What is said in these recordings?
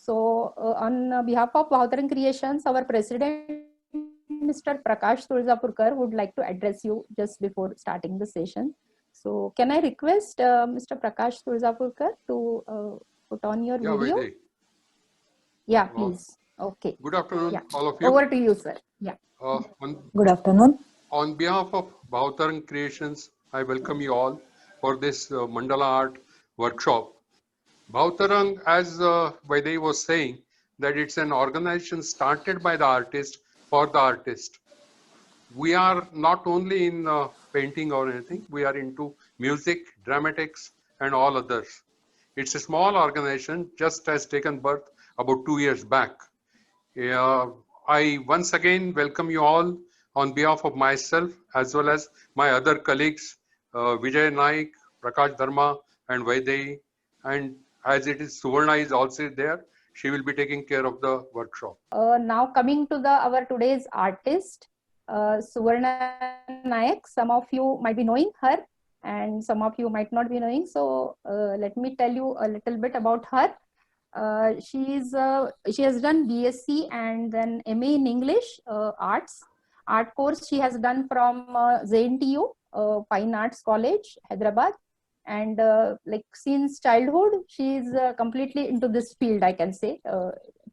So on behalf of Bhavtaran Creations, our president, Mr. Prakash Tulzapurkar, would like to address you just before starting the session. So can I request Mr. Prakash Tulzapurkar to put on your video? Vaidehi. Yeah, please. Okay. Good afternoon, Yeah. all of you. Over to you, sir. Yeah. Good afternoon. On behalf of Bhavtaran Creations, I welcome you all for this Mandala Art workshop. Bhavtaran, as Vaidehi was saying, that it's an organization started by the artist for the artist. We are not only in painting or anything, we are into music, dramatics, and all others. It's a small organization, just has taken birth about 2 years back. I once again welcome you all on behalf of myself as well as my other colleagues, Vijay Naik, Prakash Dharma, and Vaidehi. And as it is, Suvarna is also there. She will be taking care of the workshop. Now coming to our today's artist, Suvarna Nayak. Some of you might be knowing her and some of you might not be knowing. So let me tell you a little bit about her. She has done BSc and then MA in English arts. Art course she has done from JNTU, Fine Arts College, Hyderabad. And like since childhood, she is completely into this field, I can say.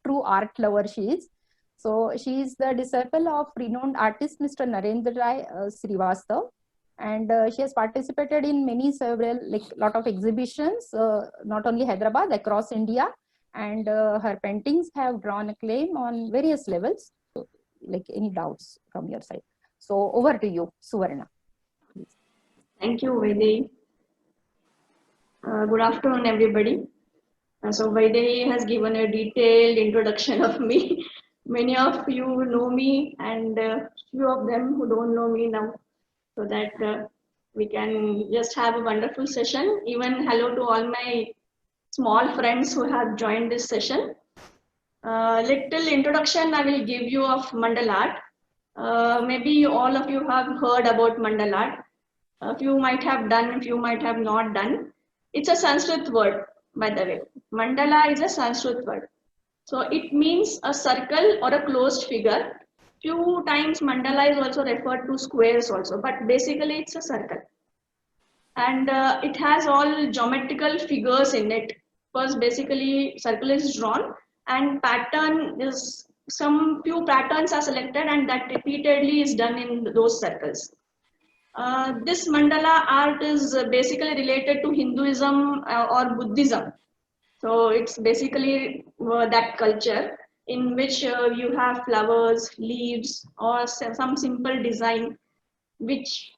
True art lover she is. So she is the disciple of renowned artist Mr. Narendra Rai Srivastav. And she has participated in several, like lot of exhibitions, not only Hyderabad, across India. And her paintings have drawn acclaim on various levels. So, like any doubts from your side? So over to you, Suvarna. Please. Thank you, Vaidehi. Good afternoon, everybody. So Vaidehi has given a detailed introduction of me. Many of you know me, and few of them who don't know me now, so that we can just have a wonderful session. Even hello to all my small friends who have joined this session. Little introduction I will give you of mandala art. Maybe all of you have heard about mandala art. A few might have done, a few might have not done. It's a Sanskrit word, by the way. Mandala is a Sanskrit word. So it means a circle or a closed figure. Few times mandala is also referred to squares also, but basically it's a circle. And it has all geometrical figures in it. First, basically circle is drawn and pattern is, some few patterns are selected and that repeatedly is done in those circles. This mandala art is basically related to Hinduism or Buddhism. So it's basically that culture in which you have flowers, leaves, or some simple design, which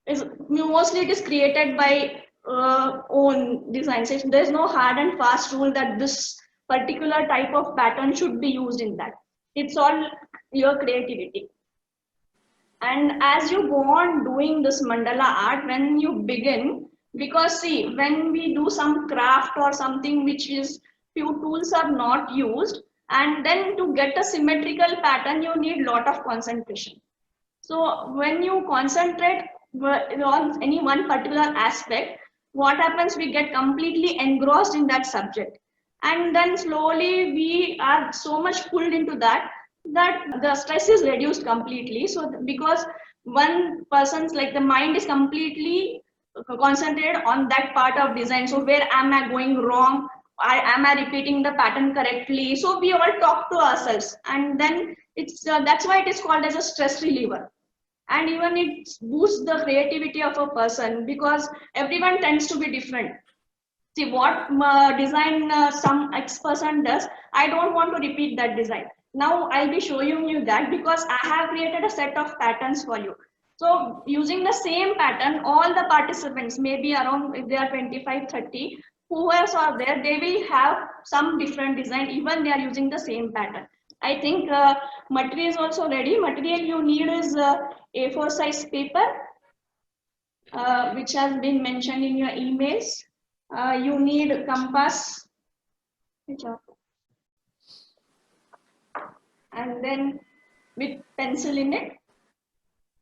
is mostly it is created by own designs. There's no hard and fast rule that this particular type of pattern should be used in that. It's all your creativity. And as you go on doing this mandala art, when you begin, because see, when we do some craft or something which is few tools are not used, and then to get a symmetrical pattern, you need lot of concentration. So when you concentrate on any one particular aspect, what happens, we get completely engrossed in that subject. And then slowly we are so much pulled into that the stress is reduced completely. So because one person's, like, the mind is completely concentrated on that part of design. So where am I going wrong? Am I repeating the pattern correctly? So we all talk to ourselves, and then it's that's why it is called as a stress reliever. And even it boosts the creativity of a person, because everyone tends to be different. See, what design some X person does, I don't want to repeat that design. Now I'll be showing you that, because I have created a set of patterns for you. So using the same pattern, all the participants, maybe around, if they are 25, 30, whoever are there, they will have some different design, even they are using the same pattern. I think material is also ready. Material you need is A4 size paper, which has been mentioned in your emails. You need compass, and then with pencil in it,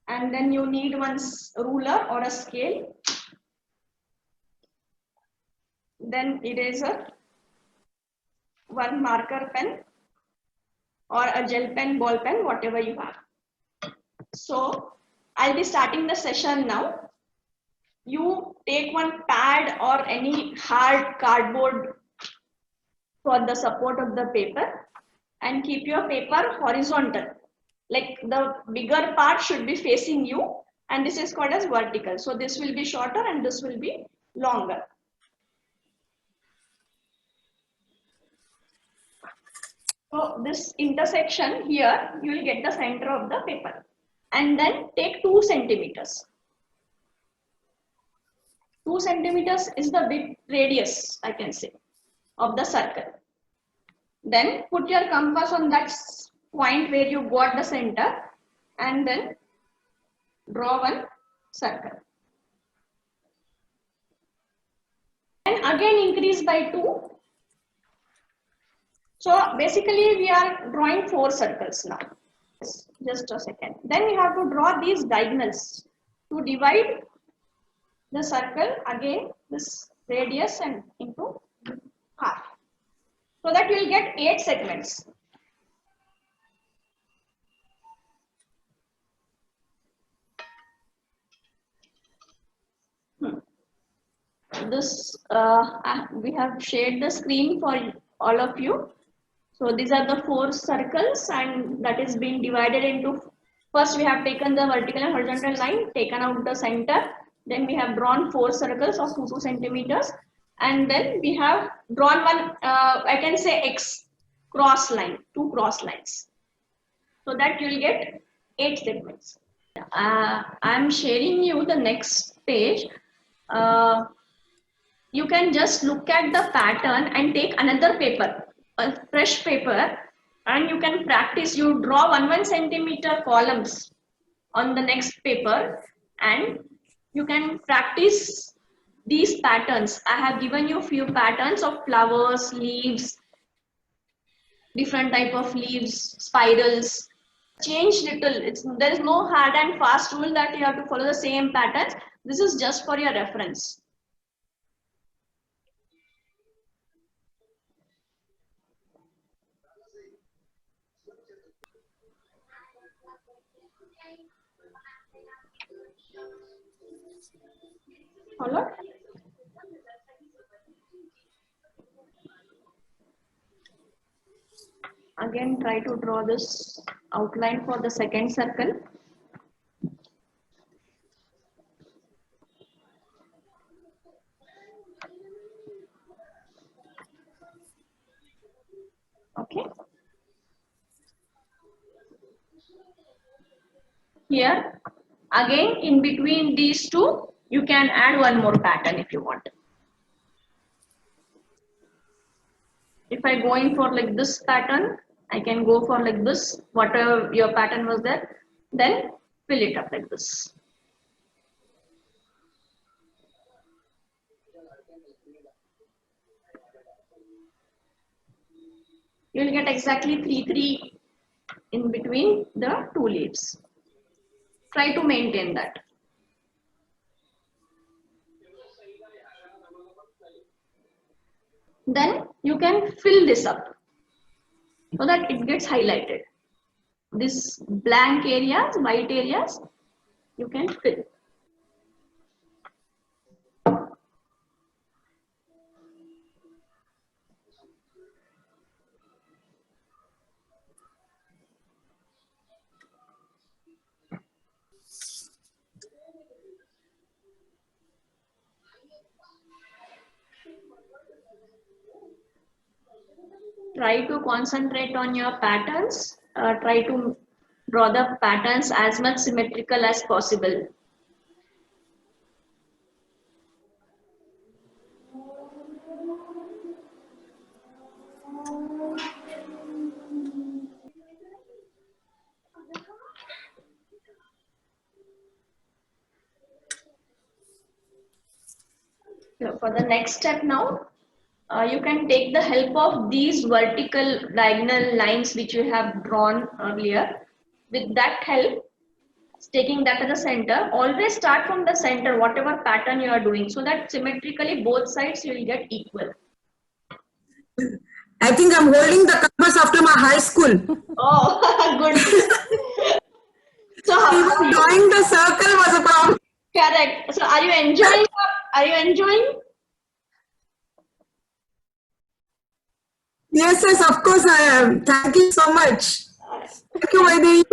and then you need one ruler or a scale, then eraser, one marker pen or a gel pen, ball pen, whatever you have. So I'll be starting the session now. You take one pad or any hard cardboard for the support of the paper and keep your paper horizontal. Like the bigger part should be facing you, and this is called as vertical. So this will be shorter and this will be longer. So this intersection here, you will get the center of the paper. And then take 2 centimeters. 2 centimeters is the width radius, I can say, of the circle. Then put your compass on that point where you got the center and then draw one circle. And again increase by 2. So basically we are drawing 4 circles now. Just a second. Then we have to draw these diagonals to divide the circle again, this radius and into half. So that you will get 8 segments. This we have shared the screen for all of you. So these are the 4 circles, and that is being divided into, first we have taken the vertical and horizontal line, taken out the center. Then we have drawn 4 circles of 2 centimeters, and then we have drawn one, I can say X cross line, 2 cross lines. So that you will get 8 segments. I am sharing you the next page. You can just look at the pattern and take another paper, a fresh paper, and you can practice. You draw 1 centimeter columns on the next paper and you can practice these patterns. I have given you a few patterns of flowers, leaves, different type of leaves, spirals. Change little. There is no hard and fast rule that you have to follow the same patterns. This is just for your reference. Follow? Again, try to draw this outline for the second circle. Okay. Here, again, in between these two, you can add one more pattern if you want. If I go in for like this pattern, I can go for like this, whatever your pattern was there, then fill it up like this. You will get exactly 3 in between the 2 leaves. Try to maintain that. Then you can fill this up so that it gets highlighted. This blank areas, white areas, you can fill. Try to concentrate on your patterns. Try to draw the patterns as much symmetrical as possible. So for the next step now, you can take the help of these vertical diagonal lines which you have drawn earlier. With that help, taking that as the center, always start from the center, whatever pattern you are doing, so that symmetrically both sides you will get equal. I think I'm holding the compass after my high school. Oh, good. So how Even drawing the circle was a problem. correct. So are you enjoying? Are you enjoying? Yes, yes, of course I am. Thank you so much. Thank you, Vaidhi.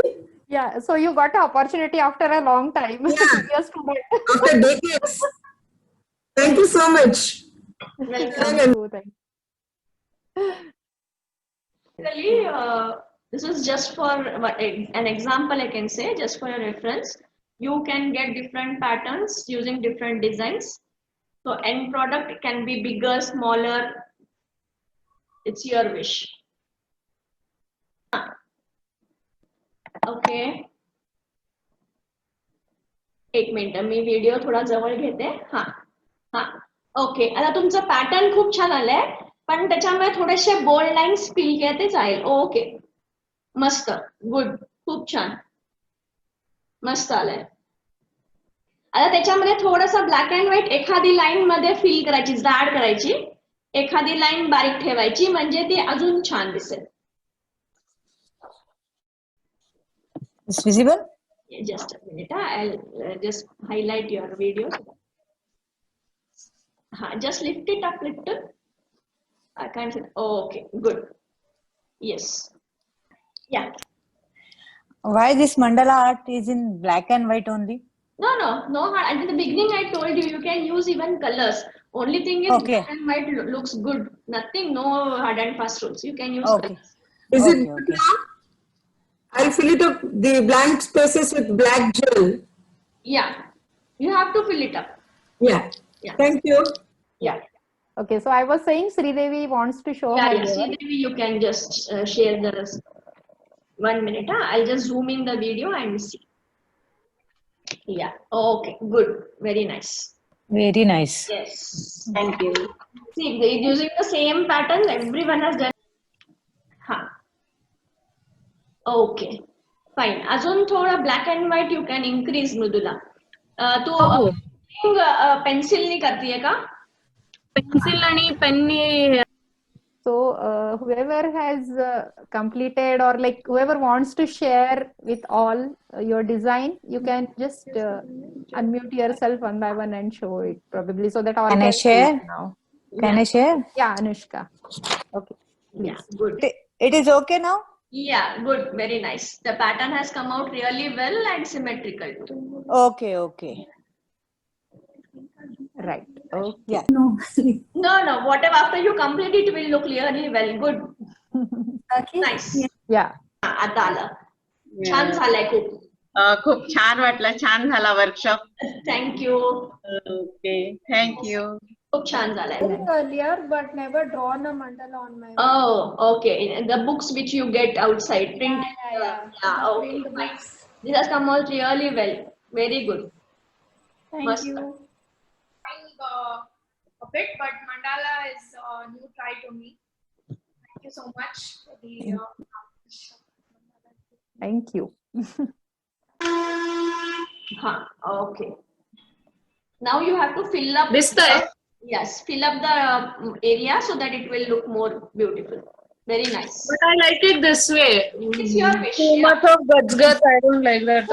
Yeah, so you got an opportunity after a long time to Yeah. be a student. After decades. Thank you so much. Welcome. Thank you. Thank you. Basically, this is just for an example, I can say, just for your reference. You can get different patterns using different designs. So end product can be bigger, smaller. It's your wish. Okay एक minute मी video थोडा जवळ घेते हा हा okay आता तुमचं pattern खूप छान आलंय पण त्याच्यामुळे थोडेसे बोल्ड लाईन्स फिल केले ते चालेल ओके मस्त गुड खूप छान मस्त आलंय आता त्याच्यामध्ये थोडंसं ब्लॅक अँड व्हाईट एखादी लाईन मध्ये फिल करायची जाड करायची एखादी लाईन बारीक ठेवायची म्हणजे ती अजून छान दिसेल It's visible? just a minute I'll just highlight your video just lift it up little I can't see okay good yes yeah Why this mandala art is in black and white only? no at the beginning I told you can use even colors only thing is Okay. black and white looks good nothing no hard and fast rules you can use Okay. colors. Is it okay. I'll fill it up the blank spaces with black gel. Yeah you have to fill it up Yeah. Yeah. Thank you. yeah Okay, so I was saying Sridevi wants to show her yeah work. Maybe you can just share the rest 1 minute I'll just zoom in the video and see yeah okay good very nice Very nice. yes thank you see using the same pattern everyone has done ha okay fine अजून थोडा black and white you can increase Mridula तू pencil नी करतीये का pencil आणि पेननी So whoever has completed or like whoever wants to share with all your design, you can just unmute yourself one by one and show it probably so that all Can I see share? it now. Can I share? Yeah, Anushka. Okay. yeah good It is okay now? yeah good very nice the pattern has come out really well and symmetrical too. Okay, okay. Right. Okay. Yeah. No, whatever after you complete it will look really well. Good. Okay. Nice. Yeah. आता आलं. छान झालंय खूप. खूप छान वाटलं छान झाला workshop Thank you. Okay thank you खूप छान झालंय. Earlier, but never drawn a mandala on my own. Oh, okay. The books which you get outside, print. The Okay, print fine. books. This has come out really well. Very good. Thank Must. you. A bit, but mandala is a new try to me. Thank you so much for the. Thank you. Okay. Now you have to fill up. दिसतंय Yes, fill up the area so that it will look more beautiful. Very nice. But I like it this way It's your wish. टू Yeah. Much of गजगज I don't like that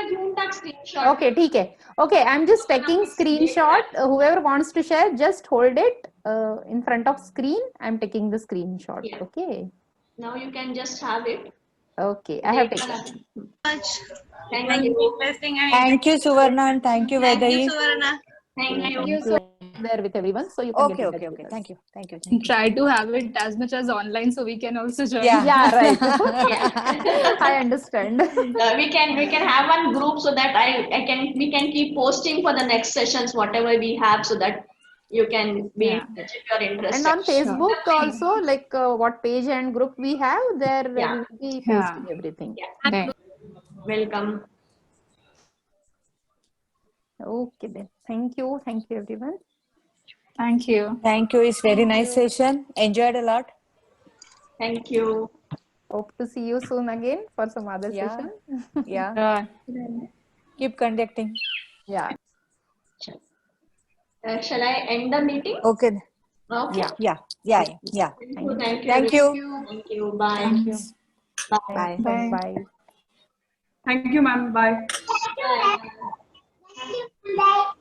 घेऊन टाक screenshot. Okay, ठीक है. Okay, I'm just taking screenshot. Whoever wants to share, just hold it in front of screen. I'm taking the screenshot. Yeah. Okay. Now you can just have it. Okay, I have taken. Thank you. Thank you, Suvarna, and thank you, Vaidhi. Thank you. You so there with everyone, so you can Okay, get in okay, touch okay. with us. Thank you. Thank you. Thank you. Try to have it as much as online so we can also join. Yeah. Yeah, right. I understand. We can have one group so that we can keep posting for the next sessions whatever we have so that you can be in touch if you're interested. And on Facebook also, like what page and group we have, there we Yeah. will be posting everything. Yeah. Welcome. Okay then. Thank you. Thank you everyone. Thank you. Thank you. It's very nice session. Enjoyed a lot. Thank you. Hope to see you soon again for some other Yeah. session. Yeah. Keep conducting. Yeah. Shall I end the meeting? Okay. Okay. Yeah. Yeah. Thank you. Thank you. Thank you. Bye. Thank you. Bye. Bye. Thank you, ma'am. Bye. Bye.